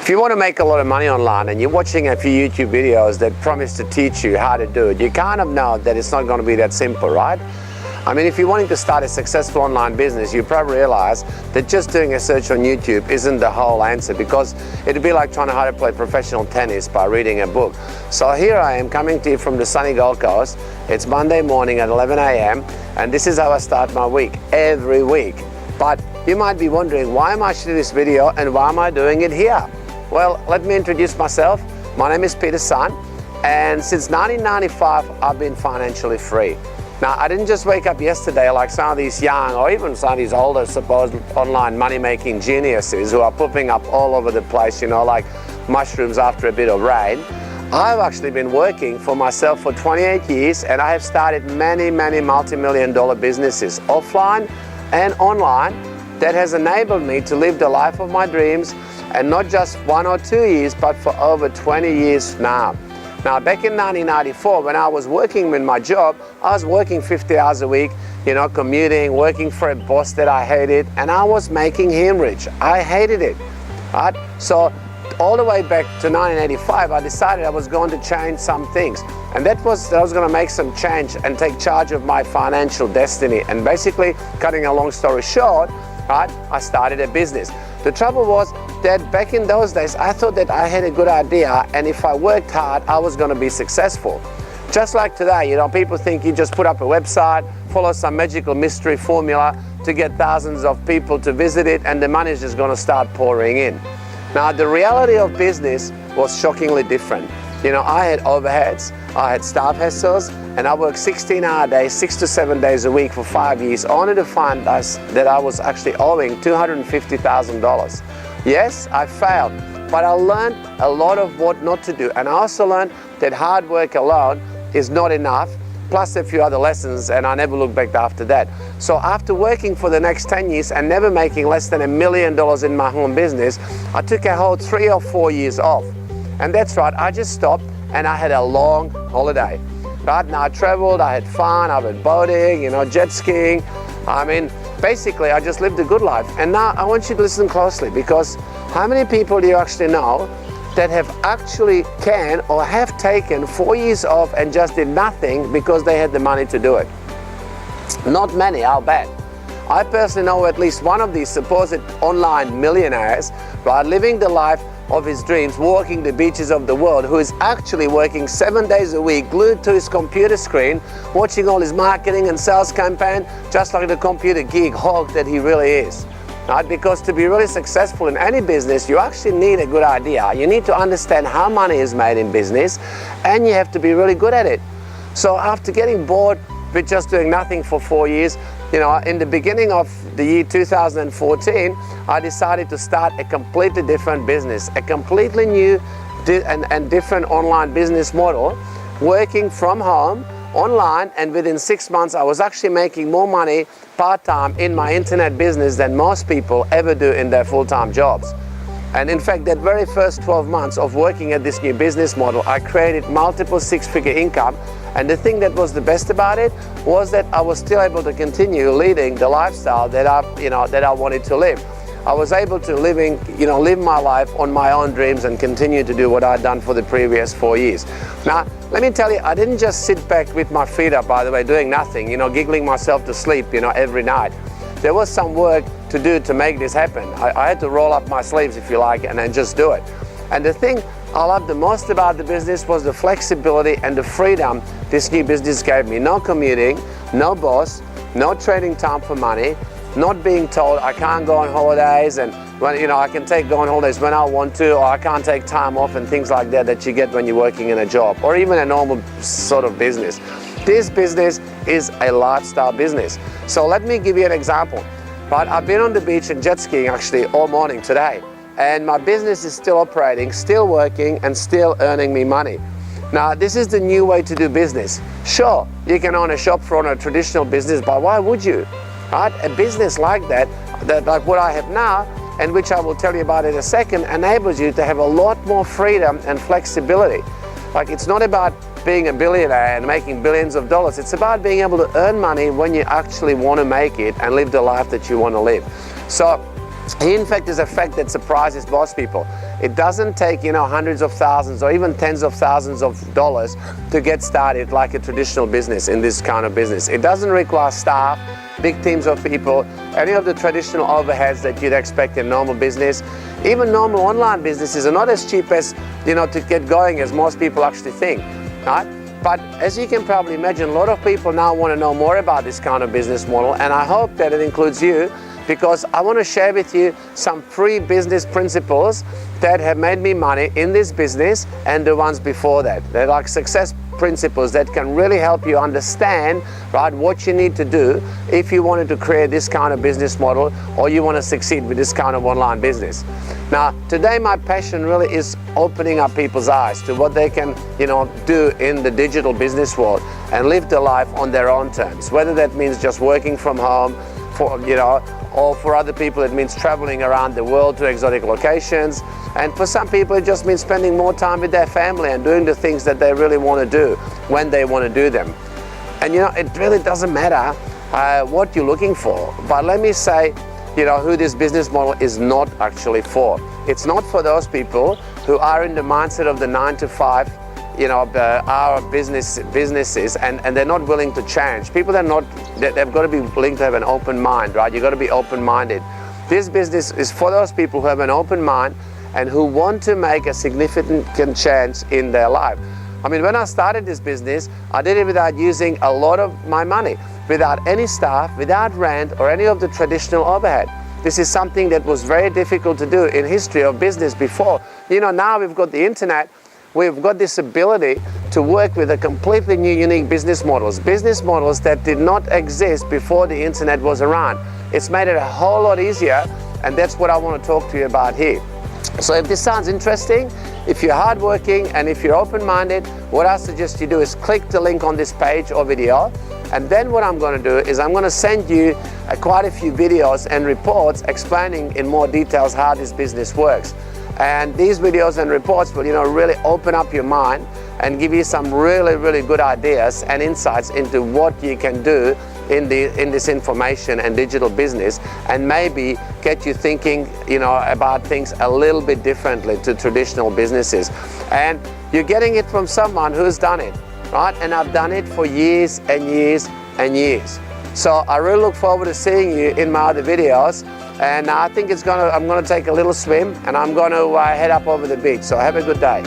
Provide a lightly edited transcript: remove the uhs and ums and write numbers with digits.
If you want to make a lot of money online and you're watching a few YouTube videos that promise to teach you how to do it, you kind of know that it's not going to be that simple, right? I mean, if you're wanting to start a successful online business, you probably realize that just doing a search on YouTube isn't the whole answer, because it'd be like trying to how to play professional tennis by reading a book. So here I am coming to you from the sunny Gold Coast. It's Monday morning at 11 a.m. and this is how I start my week, every week. But you might be wondering, why am I shooting this video and why am I doing it here? Well, let me introduce myself. My name is Peter Sun, and since 1995, I've been financially free. Now, I didn't just wake up yesterday like some of these young or even some of these older supposed online money-making geniuses who are popping up all over the place, you know, like mushrooms after a bit of rain. I've actually been working for myself for 28 years, and I have started many multi-million-dollar businesses, offline and online, that has enabled me to live the life of my dreams, and not just 1 or 2 years, but for over 20 years now. Now, back in 1994, when I was working in my job, I was working 50 hours a week, you know, commuting, working for a boss that I hated, and I was making him rich. I hated it, right? So all the way back to 1985, I decided I was going to change some things. And that I was going to make some change and take charge of my financial destiny. And basically, cutting a long story short, right, I started a business. The trouble was that back in those days, I thought that I had a good idea, and if I worked hard, I was going to be successful. Just like today, you know, people think you just put up a website, follow some magical mystery formula to get thousands of people to visit it, and the money is just going to start pouring in. Now, the reality of business was shockingly different. You know, I had overheads, I had staff hassles, and I worked 16-hour days, 6 to 7 days a week for 5 years, only to find that I was actually owing $250,000. Yes, I failed, but I learned a lot of what not to do, and I also learned that hard work alone is not enough, plus a few other lessons, and I never looked back after that. So after working for the next 10 years and never making less than $1 million in my home business, I took a whole 3 or 4 years off. And that's right, I just stopped and I had a long holiday. Right now I traveled, I had fun, I went boating, you know, jet skiing. I mean, basically I just lived a good life. And now I want you to listen closely, because how many people do you actually know that have actually can or have taken 4 years off and just did nothing because they had the money to do it? Not many, I'll bet. I personally know at least one of these supposed online millionaires, right, living the life of his dreams, walking the beaches of the world, who is actually working 7 days a week, glued to his computer screen, watching all his marketing and sales campaign, just like the computer geek hog that he really is. Right? Because to be really successful in any business, you actually need a good idea. You need to understand how money is made in business, and you have to be really good at it. So after getting bored with just doing nothing for 4 years, you know, in the beginning of the year 2014, I decided to start a completely different business, a completely new and different online business model, working from home, online, and within 6 months I was actually making more money part-time in my internet business than most people ever do in their full-time jobs. And in fact, that very first 12 months of working at this new business model, I created multiple six-figure income. And the thing that was the best about it was that I was still able to continue leading the lifestyle that I wanted to live. I was able to live my life on my own dreams and continue to do what I'd done for the previous 4 years. Now, let me tell you, I didn't just sit back with my feet up, by the way, doing nothing, you know, giggling myself to sleep, you know, every night. There was some work to do to make this happen. I had to roll up my sleeves, if you like, and then just do it. And the thing I loved the most about the business was the flexibility and the freedom this new business gave me. No commuting, no boss, no trading time for money, not being told I can't go on holidays, and when, you know, I can go on holidays when I want to, or I can't take time off and things like that you get when you're working in a job or even a normal sort of business. This business is a lifestyle business. So let me give you an example. Right, I've been on the beach and jet skiing actually all morning today, and my business is still operating, still working, and still earning me money. Now, this is the new way to do business. Sure, you can own a shop for a traditional business, but why would you? Right? A business like that, like what I have now, and which I will tell you about in a second, enables you to have a lot more freedom and flexibility. Like, it's not about being a billionaire and making billions of dollars. It's about being able to earn money when you actually want to make it and live the life that you want to live. So, in fact, is a fact that surprises most people. It doesn't take, you know, hundreds of thousands or even tens of thousands of dollars to get started like a traditional business in this kind of business. It doesn't require staff, big teams of people, any of the traditional overheads that you'd expect in normal business. Even normal online businesses are not as cheap as, you know, to get going as most people actually think, right? But as you can probably imagine, a lot of people now want to know more about this kind of business model, and I hope that it includes you, because I want to share with you some free business principles that have made me money in this business and the ones before that. They're like success principles that can really help you understand, right, what you need to do if you wanted to create this kind of business model or you want to succeed with this kind of online business. Now, today my passion really is opening up people's eyes to what they can, you know, do in the digital business world and live their life on their own terms, whether that means just working from home, for, you know, or for other people it means traveling around the world to exotic locations, and for some people it just means spending more time with their family and doing the things that they really want to do when they want to do them. And you know, it really doesn't matter what you're looking for, but let me say, you know, who this business model is not actually for. It's not for those people who are in the mindset of the 9 to 5, you know, our businesses, and they're not willing to change. People that are not, they've got to be willing to have an open mind, right? You've got to be open-minded. This business is for those people who have an open mind and who want to make a significant change in their life. I mean, when I started this business, I did it without using a lot of my money, without any staff, without rent or any of the traditional overhead. This is something that was very difficult to do in history of business before. You know, now we've got the internet. We've got this ability to work with a completely new, unique business models that did not exist before the internet was around. It's made it a whole lot easier, and that's what I want to talk to you about here. So if this sounds interesting, if you're hardworking and if you're open-minded, what I suggest you do is click the link on this page or video, and then what I'm going to do is I'm going to send you quite a few videos and reports explaining in more details how this business works. And these videos and reports will, you know, really open up your mind and give you some really, really good ideas and insights into what you can do in this information and digital business, and maybe get you thinking, you know, about things a little bit differently to traditional businesses. And you're getting it from someone who's done it, right? And I've done it for years and years and years. So I really look forward to seeing you in my other videos. And I think I'm gonna take a little swim, and I'm gonna head up over the beach. So have a good day.